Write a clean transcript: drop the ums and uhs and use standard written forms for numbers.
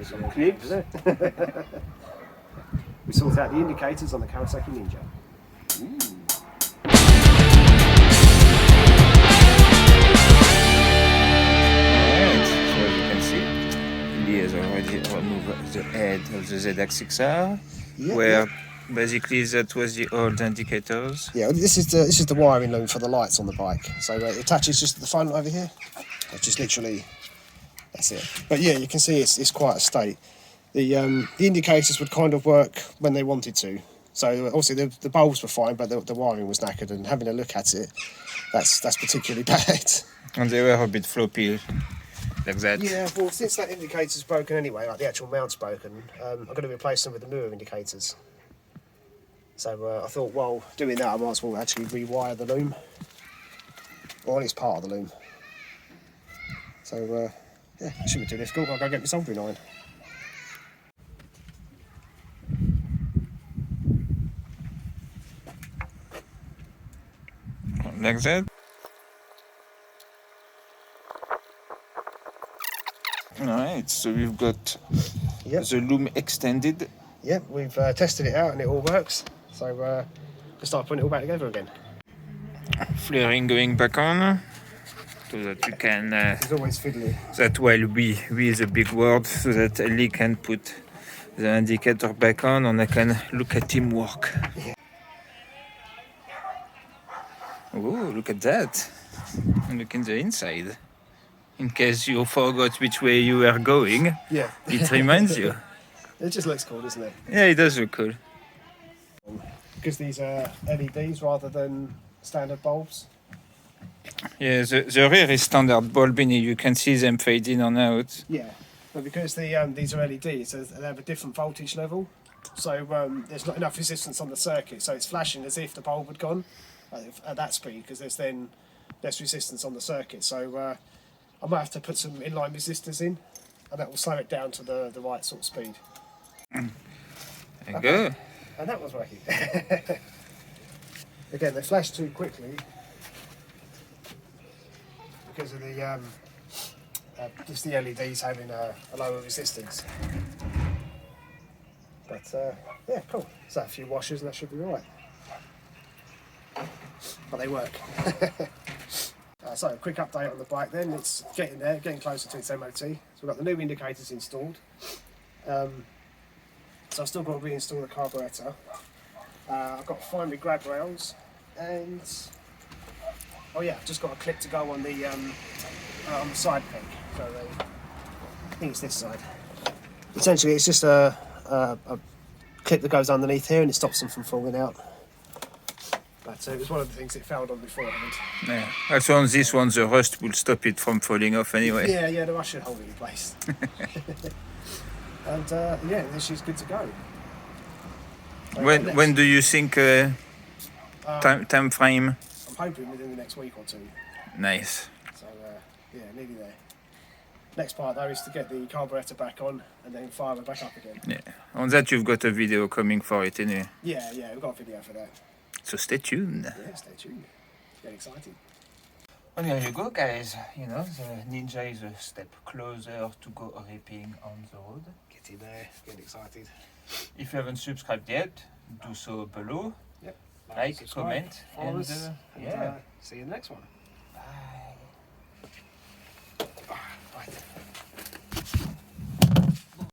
some clips. We sort out the indicators on the Kawasaki Ninja. Alright, so as you can see, Lee has already removed the head of the ZX6R, where basically that was the old indicators. Yeah, this is the wiring loom for the lights on the bike. So it attaches just to the front over here. Just literally, that's it. But yeah, you can see it's quite a state. The indicators would kind of work when they wanted to. So obviously the bulbs were fine, but the wiring was knackered. And having a look at it, that's particularly bad. And they were a bit floppy, like that. Yeah, well, since that indicator's broken anyway, like the actual mount's broken, I'm going to replace them with the newer indicators. So I thought, while doing that, I might as well actually rewire the loom, or at least part of the loom. So yeah, it shouldn't be too difficult. I'll go get my soldering iron. Like that. Alright, so we've got the loom extended. Yep, we've tested it out and it all works. So we'll start putting it all back together again. Flaring going back on, so that we can. It's always fiddly. That while we is a big word, so that Lee can put the indicator back on and I can look at him work. Yeah. Oh, look at that! And look in the inside. In case you forgot which way you were going, Yeah. it reminds you. It just looks cool, doesn't it? Yeah, it does look cool. Because these are LEDs rather than standard bulbs. Yeah, the rear is standard bulb in it. You can see them fade in and out. Yeah, but because these are LEDs, so they have a different voltage level. So there's not enough resistance on the circuit, so it's flashing as if the bulb had gone at that speed, because there's then less resistance on the circuit. So I might have to put some inline resistors in, and that will slow it down to the right sort of speed. There you go. And that was working. Again, they flash too quickly because of the just the LEDs having a lower resistance. But yeah, cool. So a few washes and that should be all right. But they work. So a quick update on the bike then. It's getting there, getting closer to its MOT. So we've got the new indicators installed. So I've still got to reinstall the carburetor. I've got to find my grab rails, and oh yeah, I've just got a clip to go on the side peg. So I think it's this side. Essentially, it's just a clip that goes underneath here, and it stops them from falling out. But it was one of the things it failed on beforehand. Yeah. Also on this one, the rust will stop it from falling off anyway. Yeah, the rust should hold it in place. And yeah, this is good to go. When do you think time frame? I'm hoping within the next week or two. Nice. So yeah, nearly there. Next part though is to get the carburetor back on and then fire it back up again. Yeah. On that you've got a video coming for it anyway. Yeah, we've got a video for that. So stay tuned. Yeah, stay tuned. Get excited. And here you go, guys. You know, the Ninja is a step closer to go ripping on the road. Get in there, get excited. If you haven't subscribed yet, do so below. Yep. Like, subscribe, comment, follow and us, yeah. see you in the next one.